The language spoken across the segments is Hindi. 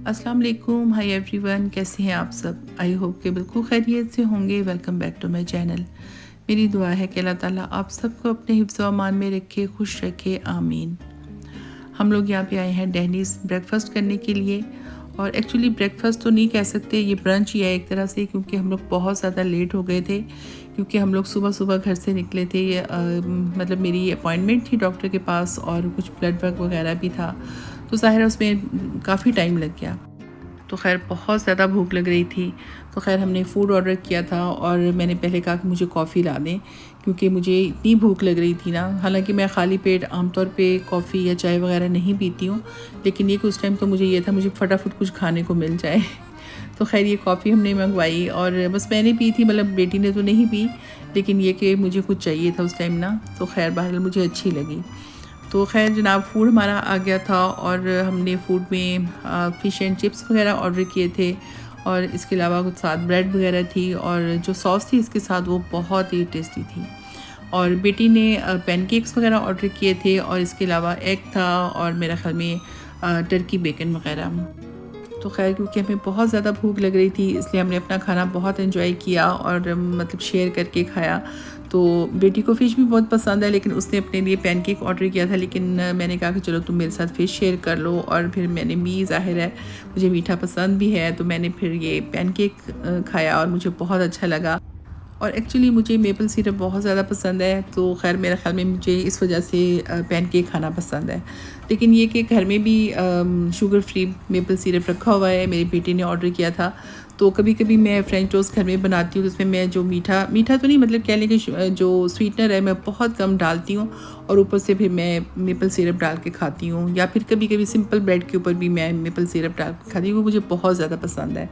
अस्सलाम वालेकुम, हाय एवरीवन, कैसे हैं आप सब। आई होप कि बिल्कुल खैरियत से होंगे। Welcome back to my channel. मेरी दुआ है कि अल्लाह ताला आप सबको अपने हिफ्ज़ व अमान में रखे, खुश रखे, आमीन। हम लोग यहाँ पे आए हैं डेनिस ब्रेकफास्ट करने के लिए। और एक्चुअली ब्रेकफास्ट तो नहीं कह सकते, ये ब्रंच ही है एक तरह से, क्योंकि हम लोग बहुत ज़्यादा लेट हो गए थे। क्योंकि हम लोग सुबह सुबह घर से निकले थे। मतलब मेरी अपॉइंटमेंट थी डॉक्टर के पास और कुछ ब्लड वर्क वगैरह भी था, तो ज़ाहिर है उसमें काफ़ी टाइम लग गया। तो ख़ैर बहुत ज़्यादा भूख लग रही थी, तो ख़ैर हमने फ़ूड ऑर्डर किया था। और मैंने पहले कहा कि मुझे कॉफ़ी ला दें, क्योंकि मुझे इतनी भूख लग रही थी ना। हालांकि मैं खाली पेट आमतौर पे कॉफ़ी या चाय वगैरह नहीं पीती हूँ, लेकिन ये कि उस टाइम तो मुझे ये था मुझे फटाफट कुछ खाने को मिल जाए। तो ख़ैर ये कॉफ़ी हमने मंगवाई और बस मैंने पी थी, मतलब बेटी ने तो नहीं पी, लेकिन ये कि मुझे कुछ चाहिए था उस टाइम ना, तो ख़ैर बहरहाल मुझे अच्छी लगी। तो ख़ैर जनाब फ़ूड हमारा आ गया था और हमने फ़ूड में फ़िश एंड चिप्स वगैरह ऑर्डर किए थे। और इसके अलावा कुछ साथ ब्रेड वगैरह थी, और जो सॉस थी इसके साथ वो बहुत ही टेस्टी थी। और बेटी ने पैनकेक्स वगैरह ऑर्डर किए थे, और इसके अलावा एग था, और मेरा ख़्याल में टर्की बेकन वगैरह। तो ख़ैर क्योंकि हमें बहुत ज़्यादा भूख लग रही थी, इसलिए हमने अपना खाना बहुत एंजॉय किया और मतलब शेयर करके खाया। तो बेटी को फ़िश भी बहुत पसंद है, लेकिन उसने अपने लिए पैनकेक ऑर्डर किया था, लेकिन मैंने कहा कि चलो तुम मेरे साथ फ़िश शेयर कर लो। और फिर मैंने भी, ज़ाहिर है मुझे मीठा पसंद भी है, तो मैंने फिर ये पैनकेक खाया और मुझे बहुत अच्छा लगा। और एक्चुअली मुझे मेपल सिरप बहुत ज़्यादा पसंद है, तो ख़ैर मेरे ख़्याल में मुझे इस वजह से पैनकेक खाना पसंद है। लेकिन ये कि घर में भी शुगर फ्री मेपल सिरप रखा हुआ है, मेरी बेटी ने ऑर्डर किया था। तो कभी कभी मैं फ्रेंच टोस्ट घर में बनाती हूँ, तो उसमें मैं जो मीठा मीठा तो नहीं, मतलब कह लें कि जो स्वीटनर है मैं बहुत कम डालती हूँ, और ऊपर से फिर मैं मेपल सिरप डाल के खाती हूँ। या फिर कभी कभी सिंपल ब्रेड के ऊपर भी मैं मेपल सिरप डाल के खाती हूँ, वो मुझे बहुत ज़्यादा पसंद है।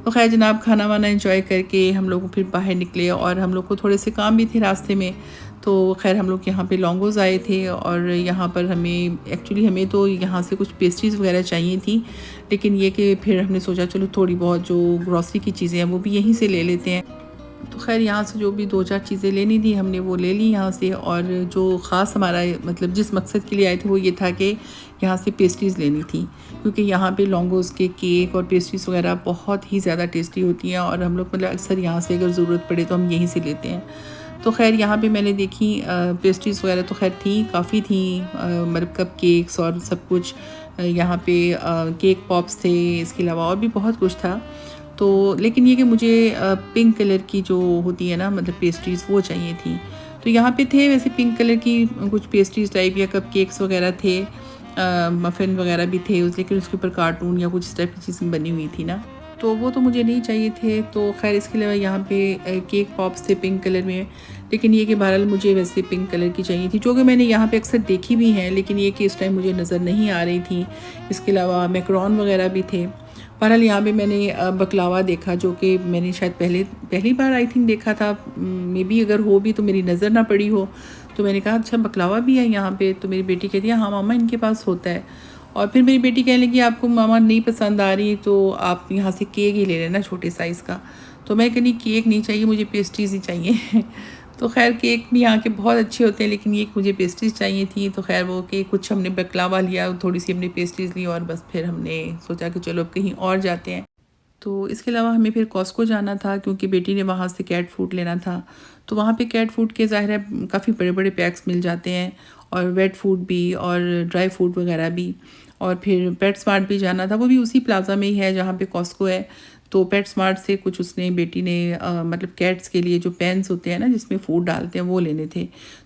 तो खैर जनाब खाना वाना एंजॉय करके हम लोग फिर बाहर निकले, और हम लोग को थोड़े से काम भी थे रास्ते में। तो खैर हम लोग यहाँ पे लॉन्गोज आए थे, और यहाँ पर हमें तो यहाँ से कुछ पेस्ट्रीज़ वगैरह चाहिए थी। लेकिन ये कि फिर हमने सोचा चलो थोड़ी बहुत जो ग्रॉसरी की चीज़ें हैं वो भी यहीं से ले लेते हैं। तो खैर यहाँ से जो भी 2-4 चीज़ें लेनी थी हमने वो ले ली यहाँ से। और जो ख़ास हमारा मतलब जिस मकसद के लिए आए थे वो ये था कि यहाँ से पेस्ट्रीज़ लेनी थी, क्योंकि यहाँ पे लॉन्गोज़ के केक और पेस्ट्रीज़ वगैरह बहुत ही ज़्यादा टेस्टी होती हैं, और हम लोग मतलब अक्सर यहाँ से अगर ज़रूरत पड़े तो हम यहीं से लेते हैं। तो खैर यहाँ पे मैंने देखी पेस्ट्रीज़ वगैरह तो खैर थी, काफ़ी थी, मतलब कप केक्स और सब कुछ। यहाँ पे केक पॉप्स थे, इसके अलावा और भी बहुत कुछ था। तो लेकिन ये कि मुझे पिंक कलर की जो होती है ना, मतलब पेस्ट्रीज़ वो चाहिए थी। तो यहाँ पे थे वैसे पिंक कलर की कुछ पेस्ट्रीज़ टाइप या कप केक्स वगैरह थे, मफ़िन वगैरह भी थे लेकिन उसके ऊपर कार्टून या कुछ इस टाइप की चीज़ें बनी हुई थी ना, तो वो तो मुझे नहीं चाहिए थे। तो खैर इसके अलावा यहाँ पे केक पॉप्स थे पिंक कलर में, लेकिन ये कि बहरहाल मुझे वैसे पिंक कलर की चाहिए थी, जो कि मैंने यहाँ पे अक्सर देखी भी हैं, लेकिन ये कि इस टाइम मुझे नज़र नहीं आ रही थी। इसके अलावा मैकरॉन वगैरह भी थे। बहरहाल यहाँ पे मैंने बकलावा देखा, जो कि मैंने शायद पहली बार आई थिंक देखा था, मे बी अगर हो भी तो मेरी नज़र ना पड़ी हो। तो मैंने कहा अच्छा बकलावा भी है यहाँ पे, तो मेरी बेटी कहती है हाँ मामा इनके पास होता है। और फिर मेरी बेटी कहने लगी आपको मामा नहीं पसंद आ रही तो आप यहाँ से केक ही ले लेना छोटे साइज़ का। तो मैं कहनी केक नहीं चाहिए, मुझे पेस्ट्रीज़ ही चाहिए। तो खैर केक भी यहाँ के बहुत अच्छे होते हैं, लेकिन ये मुझे पेस्ट्रीज़ चाहिए थी। तो खैर वो कि कुछ हमने बकलावा लिया, थोड़ी सी हमने पेस्ट्रीज़ ली, और बस फिर हमने सोचा कि चलो अब कहीं और जाते हैं। तो इसके अलावा हमें फिर कॉस्को जाना था, क्योंकि बेटी ने वहाँ से कैट फूड लेना था। तो वहाँ पे कैट फूड के ज़ाहिर है काफ़ी बड़े बड़े पैक्स मिल जाते हैं, और वेट फूड भी और ड्राई फूड वगैरह भी। और फिर पेट स्मार्ट भी जाना था, वो भी उसी प्लाज़ा में ही है जहाँ पे कॉस्को है। तो पेट स्मार्ट से कुछ उसने बेटी ने मतलब कैट्स के लिए जो पेन्स होते हैं ना जिसमें फ़ूड डालते हैं वो लेने थे।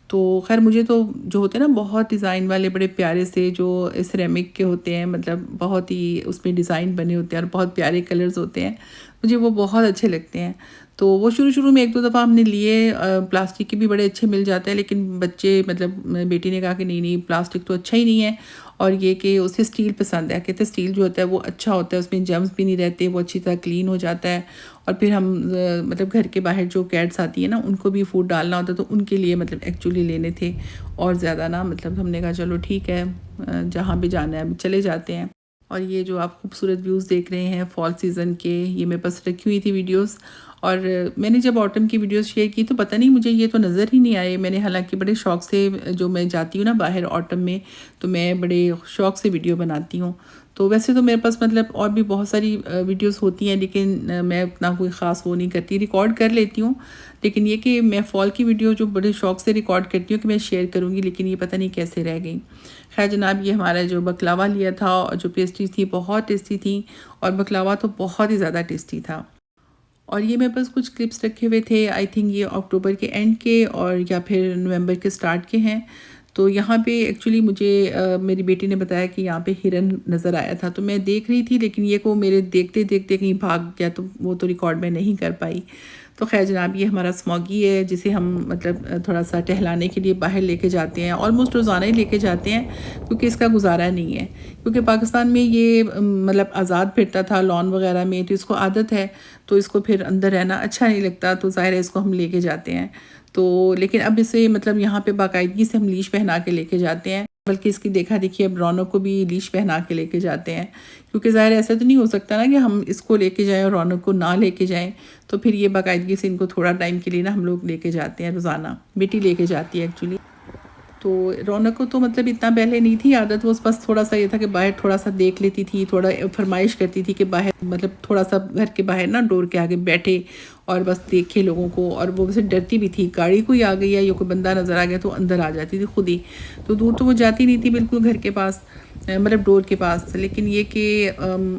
तो खैर मुझे तो जो होते हैं ना बहुत डिज़ाइन वाले बड़े प्यारे से जो सिरेमिक के होते हैं, मतलब बहुत ही उसमें डिज़ाइन बने होते हैं और बहुत प्यारे कलर्स होते हैं, मुझे वो बहुत अच्छे लगते हैं। तो वो शुरू में 1-2 दफ़ा हमने लिए, प्लास्टिक के भी बड़े अच्छे मिल जाते हैं, लेकिन बच्चे मतलब बेटी ने कहा कि नहीं प्लास्टिक तो अच्छा ही नहीं है, और ये कि उसे स्टील पसंद है। कहते स्टील जो होता है वो अच्छा होता है, उसमें जर्म्स भी नहीं रहते, वो अच्छी तरह क्लीन हो जाता है। और फिर हम मतलब घर के बाहर जो कैट्स आती है ना उनको भी फूड डालना होता है, तो उनके लिए मतलब एक्चुअली लेने थे। और ज़्यादा ना मतलब हमने कहा चलो ठीक है, जहाँ भी जाना है अभी चले जाते हैं। और ये जो आप खूबसूरत व्यूज़ देख रहे हैं फॉल सीज़न के, ये मेरे पास रखी हुई थी वीडियोस। और मैंने जब ऑटम की वीडियोस शेयर की तो पता नहीं मुझे ये तो नज़र ही नहीं आए। मैंने हालांकि बड़े शौक़ से, जो मैं जाती हूँ ना बाहर ऑटम में, तो मैं बड़े शौक़ से वीडियो बनाती हूँ। तो वैसे तो मेरे पास मतलब और भी बहुत सारी वीडियोस होती हैं, लेकिन मैं उतना कोई ख़ास वो नहीं करती, रिकॉर्ड कर लेती हूँ। लेकिन ये कि मैं फ़ॉल की वीडियो जो बड़े शौक़ से रिकॉर्ड करती हूँ कि मैं शेयर करूँगी, लेकिन ये पता नहीं कैसे रह गई। खैर जनाब, ये हमारा जो बकलावा लिया था और जो पेस्ट्री थी बहुत टेस्टी थी, और बकलावा तो बहुत ही ज़्यादा टेस्टी था। और ये मेरे पास कुछ क्लिप्स रखे हुए थे, आई थिंक ये अक्टूबर के एंड के और या फिर नवंबर के स्टार्ट के हैं। तो यहाँ पे एक्चुअली मुझे मेरी बेटी ने बताया कि यहाँ पे हिरन नज़र आया था, तो मैं देख रही थी, लेकिन ये को मेरे देखते देखते कहीं भाग गया, तो वो तो रिकॉर्ड में नहीं कर पाई। तो खैर जनाब, ये हमारा स्मॉगी है, जिसे हम मतलब थोड़ा सा टहलाने के लिए बाहर लेके जाते हैं, ऑलमोस्ट रोज़ाना ही लेके जाते हैं, क्योंकि इसका गुजारा नहीं है। क्योंकि पाकिस्तान में ये मतलब आज़ाद फिरता था लॉन वगैरह में, तो इसको आदत है, तो इसको फिर अंदर रहना अच्छा नहीं लगता, तो ज़ाहिर है इसको हम लेके जाते हैं। तो लेकिन अब इसे मतलब यहाँ पे बाकायदगी से हम लीश पहना के लेके जाते हैं, बल्कि इसकी देखा देखी अब रौनक को भी लीश पहना के लेके जाते हैं, क्योंकि ज़ाहिर ऐसा तो नहीं हो सकता ना कि हम इसको लेके जाएं और रौनक को ना लेके जाएं। तो फिर ये बाकायदगी से इनको थोड़ा टाइम के लिए ना हम लोग लेके जाते हैं, रोज़ाना बेटी लेके जाती है एक्चुअली। तो रौनक को तो मतलब इतना पहले नहीं थी आदत, वो बस थोड़ा सा ये था कि बाहर थोड़ा सा देख लेती थी, थोड़ा फरमाइश करती थी कि बाहर मतलब थोड़ा सा घर के बाहर ना डोर के आगे बैठे और बस देखे लोगों को। और वो वैसे डरती भी थी, गाड़ी कोई आ गई है या कोई बंदा नज़र आ गया तो अंदर आ जाती थी खुद ही, तो दूर तो वो जाती नहीं थी बिल्कुल घर के पास, मतलब डोर के पास। लेकिन ये कि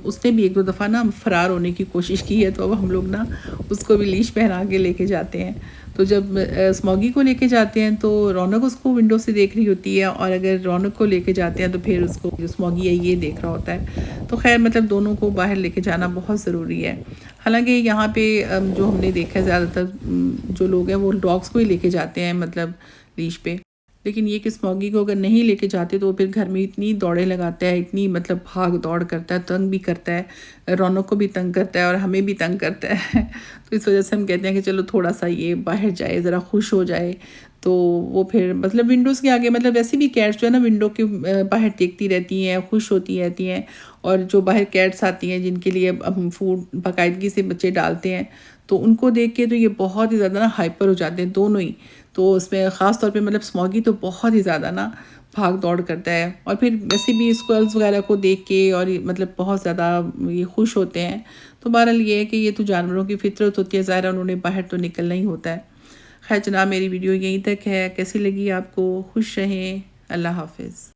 उसने भी एक दो दफ़ा ना फ़रार होने की कोशिश की है, तो अब हम लोग ना उसको भी लीश पहना के लेके जाते हैं। तो जब स्मॉगी को लेके जाते हैं तो रौनक उसको विंडो से देख रही होती है, और अगर रौनक को लेके जाते हैं तो फिर उसको जो स्मॉगी है ये देख रहा होता है। तो खैर मतलब दोनों को बाहर लेके जाना बहुत ज़रूरी है। हालांकि यहाँ पे जो हमने देखा है ज़्यादातर जो लोग हैं वो डॉग्स को ही लेके जाते हैं मतलब लीश पे, लेकिन ये कि स्मॉगी को अगर नहीं लेके जाते तो फिर घर में इतनी दौड़े लगाता है, इतनी मतलब भाग दौड़ करता है, तंग भी करता है, रौनक को भी तंग करता है और हमें भी तंग करता है। तो इस वजह से हम कहते हैं कि चलो थोड़ा सा ये बाहर जाए, ज़रा खुश हो जाए। तो वो फिर मतलब विंडोज़ के आगे, मतलब वैसे भी कैट्स जो है ना विंडो के बाहर देखती रहती हैं, खुश होती रहती हैं। और जो बाहर कैट्स आती हैं जिनके लिए अब हम फूड बाकायदगी से बच्चे डालते हैं, तो उनको देख के तो ये बहुत ही ज़्यादा ना हाइपर हो जाते हैं दोनों ही। तो उसमें ख़ास तौर पे मतलब स्मॉगी तो बहुत ही ज़्यादा ना भाग दौड़ करता है, और फिर वैसे भी स्क्वैरल्स वगैरह को देख के और मतलब बहुत ज़्यादा ये खुश होते हैं। तो बहरहाल ये है कि ये तो जानवरों की फितरत होती है, ज़ाहिर है उन्होंने बाहर तो निकलना ही होता है। खैर जनाब, मेरी वीडियो यहीं तक है, कैसी लगी आपको? खुश रहें, अल्लाह हाफ़िज़।